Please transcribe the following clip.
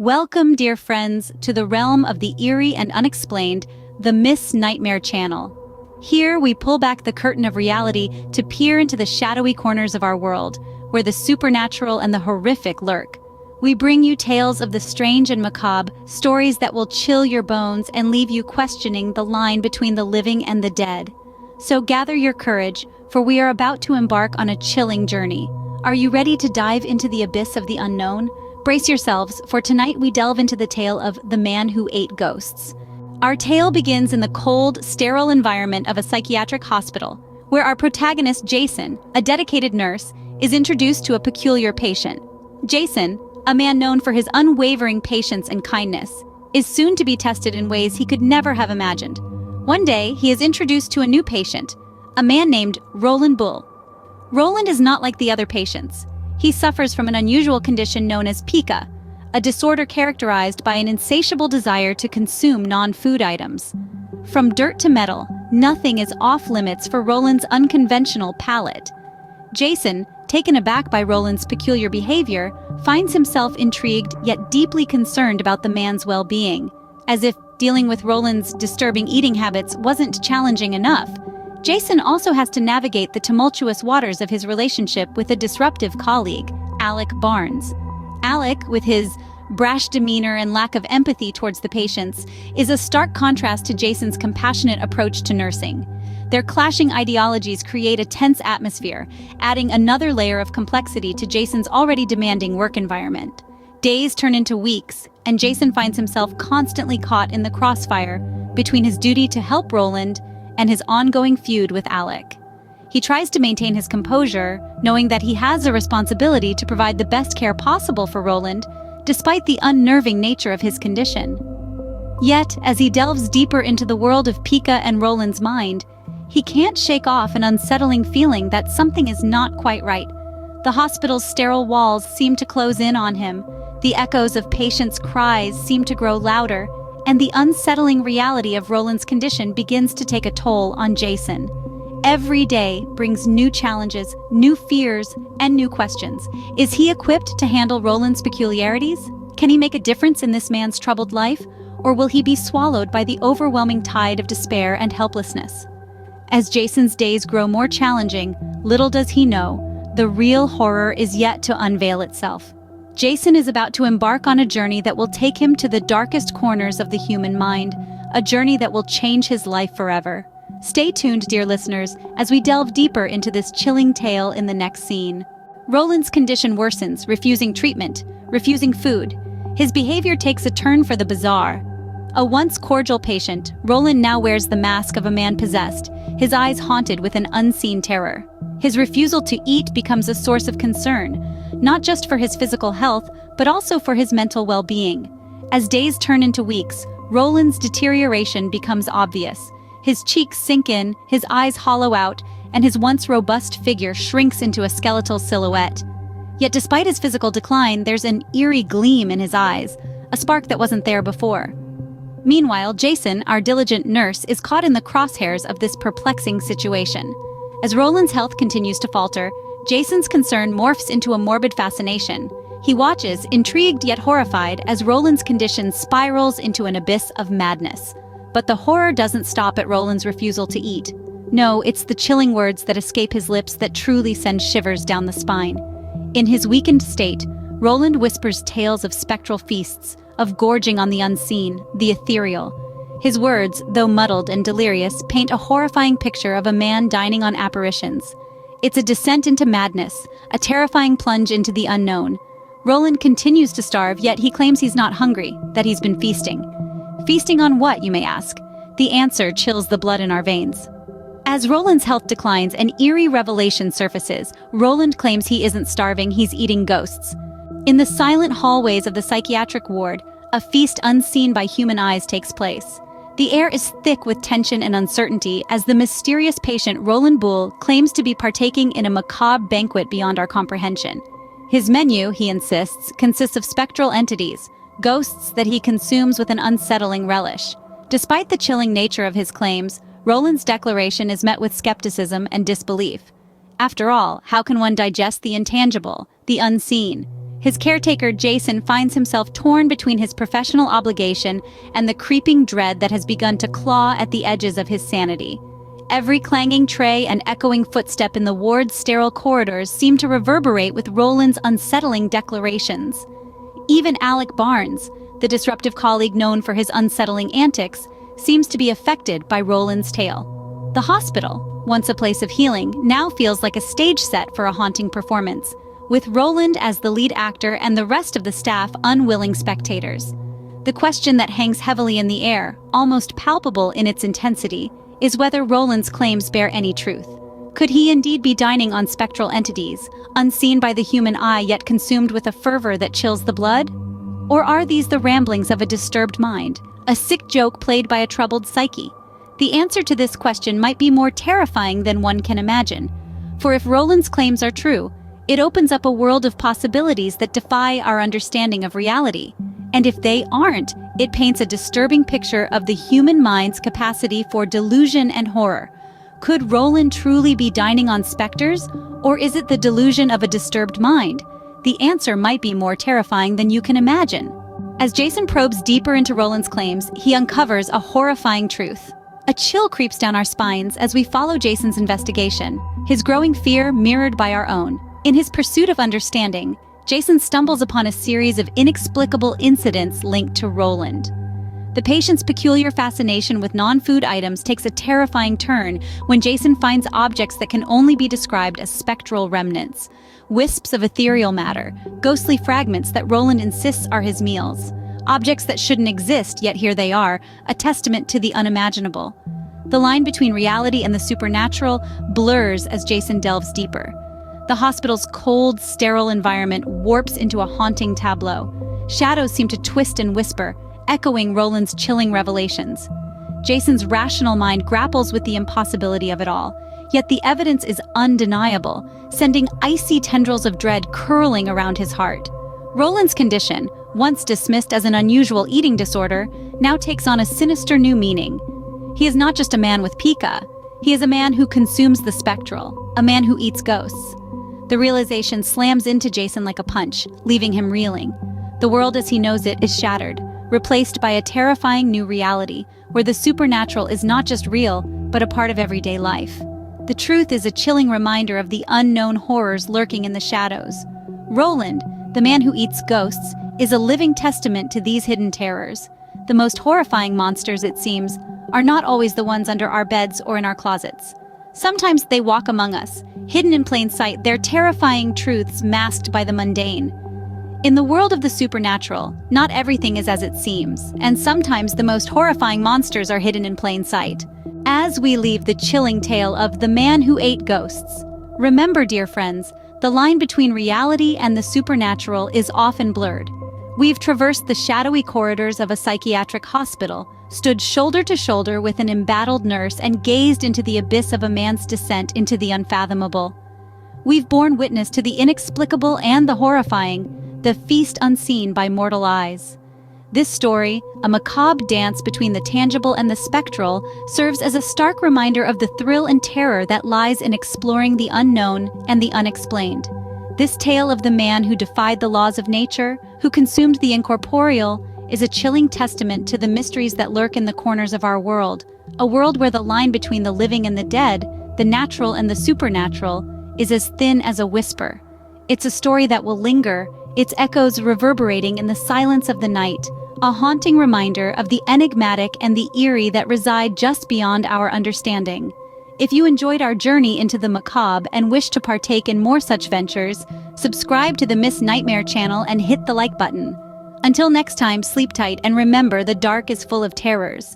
Welcome, dear friends, to the realm of the eerie and unexplained, the Miss Nightmare channel. Here we pull back the curtain of reality to peer into the shadowy corners of our world, where the supernatural and the horrific lurk. We bring you tales of the strange and macabre, stories that will chill your bones and leave you questioning the line between the living and the dead. So gather your courage, for we are about to embark on a chilling journey. Are you ready to dive into the abyss of the unknown? Brace yourselves, for tonight we delve into the tale of the man who ate ghosts. Our tale begins in the cold, sterile environment of a psychiatric hospital, where our protagonist, Jason, a dedicated nurse, is introduced to a peculiar patient. Jason, a man known for his unwavering patience and kindness, is soon to be tested in ways he could never have imagined. One day, he is introduced to a new patient, a man named Roland Bull. Roland is not like the other patients. He suffers from an unusual condition known as pica, a disorder characterized by an insatiable desire to consume non-food items. From dirt to metal, nothing is off-limits for Roland's unconventional palate. Jason, taken aback by Roland's peculiar behavior, finds himself intrigued yet deeply concerned about the man's well-being. As if dealing with Roland's disturbing eating habits wasn't challenging enough, Jason also has to navigate the tumultuous waters of his relationship with a disruptive colleague, Alec Barnes. Alec, with his brash demeanor and lack of empathy towards the patients, is a stark contrast to Jason's compassionate approach to nursing. Their clashing ideologies create a tense atmosphere, adding another layer of complexity to Jason's already demanding work environment. Days turn into weeks, and Jason finds himself constantly caught in the crossfire between his duty to help Roland and his ongoing feud with Alec. He tries to maintain his composure, knowing that he has a responsibility to provide the best care possible for Roland, despite the unnerving nature of his condition. Yet, as he delves deeper into the world of Pika and Roland's mind, he can't shake off an unsettling feeling that something is not quite right. The hospital's sterile walls seem to close in on him, the echoes of patients' cries seem to grow louder, and the unsettling reality of Roland's condition begins to take a toll on Jason. Every day brings new challenges, new fears, and new questions. Is he equipped to handle Roland's peculiarities? Can he make a difference in this man's troubled life? Or will he be swallowed by the overwhelming tide of despair and helplessness? As Jason's days grow more challenging, little does he know, the real horror is yet to unveil itself. Jason is about to embark on a journey that will take him to the darkest corners of the human mind, a journey that will change his life forever. Stay tuned, dear listeners, as we delve deeper into this chilling tale in the next scene. Roland's condition worsens, refusing treatment, refusing food. His behavior takes a turn for the bizarre. A once cordial patient, Roland now wears the mask of a man possessed, his eyes haunted with an unseen terror. His refusal to eat becomes a source of concern, not just for his physical health, but also for his mental well-being. As days turn into weeks, Roland's deterioration becomes obvious. His cheeks sink in, his eyes hollow out, and his once robust figure shrinks into a skeletal silhouette. Yet despite his physical decline, there's an eerie gleam in his eyes, a spark that wasn't there before. Meanwhile, Jason, our diligent nurse, is caught in the crosshairs of this perplexing situation. As Roland's health continues to falter, Jason's concern morphs into a morbid fascination. He watches, intrigued yet horrified, as Roland's condition spirals into an abyss of madness. But the horror doesn't stop at Roland's refusal to eat. No, it's the chilling words that escape his lips that truly send shivers down the spine. In his weakened state, Roland whispers tales of spectral feasts, of gorging on the unseen, the ethereal. His words, though muddled and delirious, paint a horrifying picture of a man dining on apparitions. It's a descent into madness, a terrifying plunge into the unknown. Roland continues to starve, yet he claims he's not hungry, that he's been feasting. Feasting on what, you may ask? The answer chills the blood in our veins. As Roland's health declines, an eerie revelation surfaces. Roland claims he isn't starving, he's eating ghosts. In the silent hallways of the psychiatric ward, a feast unseen by human eyes takes place. The air is thick with tension and uncertainty as the mysterious patient Roland Bull claims to be partaking in a macabre banquet beyond our comprehension. His menu, he insists, consists of spectral entities, ghosts that he consumes with an unsettling relish. Despite the chilling nature of his claims, Roland's declaration is met with skepticism and disbelief. After all, how can one digest the intangible, the unseen? His caretaker, Jason, finds himself torn between his professional obligation and the creeping dread that has begun to claw at the edges of his sanity. Every clanging tray and echoing footstep in the ward's sterile corridors seem to reverberate with Roland's unsettling declarations. Even Alec Barnes, the disruptive colleague known for his unsettling antics, seems to be affected by Roland's tale. The hospital, once a place of healing, now feels like a stage set for a haunting performance, with Roland as the lead actor and the rest of the staff unwilling spectators. The question that hangs heavily in the air, almost palpable in its intensity, is whether Roland's claims bear any truth. Could he indeed be dining on spectral entities, unseen by the human eye yet consumed with a fervor that chills the blood? Or are these the ramblings of a disturbed mind, a sick joke played by a troubled psyche? The answer to this question might be more terrifying than one can imagine. For if Roland's claims are true, it opens up a world of possibilities that defy our understanding of reality. And if they aren't, it paints a disturbing picture of the human mind's capacity for delusion and horror. Could Roland truly be dining on specters, or is it the delusion of a disturbed mind? The answer might be more terrifying than you can imagine. As Jason probes deeper into Roland's claims, he uncovers a horrifying truth. A chill creeps down our spines as we follow Jason's investigation, his growing fear mirrored by our own. In his pursuit of understanding, Jason stumbles upon a series of inexplicable incidents linked to Roland. The patient's peculiar fascination with non-food items takes a terrifying turn when Jason finds objects that can only be described as spectral remnants, wisps of ethereal matter, ghostly fragments that Roland insists are his meals, objects that shouldn't exist, yet here they are, a testament to the unimaginable. The line between reality and the supernatural blurs as Jason delves deeper. The hospital's cold, sterile environment warps into a haunting tableau. Shadows seem to twist and whisper, echoing Roland's chilling revelations. Jason's rational mind grapples with the impossibility of it all, yet the evidence is undeniable, sending icy tendrils of dread curling around his heart. Roland's condition, once dismissed as an unusual eating disorder, now takes on a sinister new meaning. He is not just a man with pica, he is a man who consumes the spectral, a man who eats ghosts. The realization slams into Jason like a punch, leaving him reeling. The world as he knows it is shattered, replaced by a terrifying new reality, where the supernatural is not just real, but a part of everyday life. The truth is a chilling reminder of the unknown horrors lurking in the shadows. Roland, the man who eats ghosts, is a living testament to these hidden terrors. The most horrifying monsters, it seems, are not always the ones under our beds or in our closets. Sometimes they walk among us, hidden in plain sight, their terrifying truths masked by the mundane. In the world of the supernatural, not everything is as it seems, and sometimes the most horrifying monsters are hidden in plain sight. As we leave the chilling tale of the man who ate ghosts, remember, dear friends, the line between reality and the supernatural is often blurred. We've traversed the shadowy corridors of a psychiatric hospital, stood shoulder to shoulder with an embattled nurse, and gazed into the abyss of a man's descent into the unfathomable. We've borne witness to the inexplicable and the horrifying, the feast unseen by mortal eyes. This story, a macabre dance between the tangible and the spectral, serves as a stark reminder of the thrill and terror that lies in exploring the unknown and the unexplained. This tale of the man who defied the laws of nature, who consumed the incorporeal, is a chilling testament to the mysteries that lurk in the corners of our world, a world where the line between the living and the dead, the natural and the supernatural, is as thin as a whisper. It's a story that will linger, its echoes reverberating in the silence of the night, a haunting reminder of the enigmatic and the eerie that reside just beyond our understanding. If you enjoyed our journey into the macabre and wish to partake in more such ventures, subscribe to the Miss Nightmare channel and hit the like button. Until next time, sleep tight and remember, the dark is full of terrors.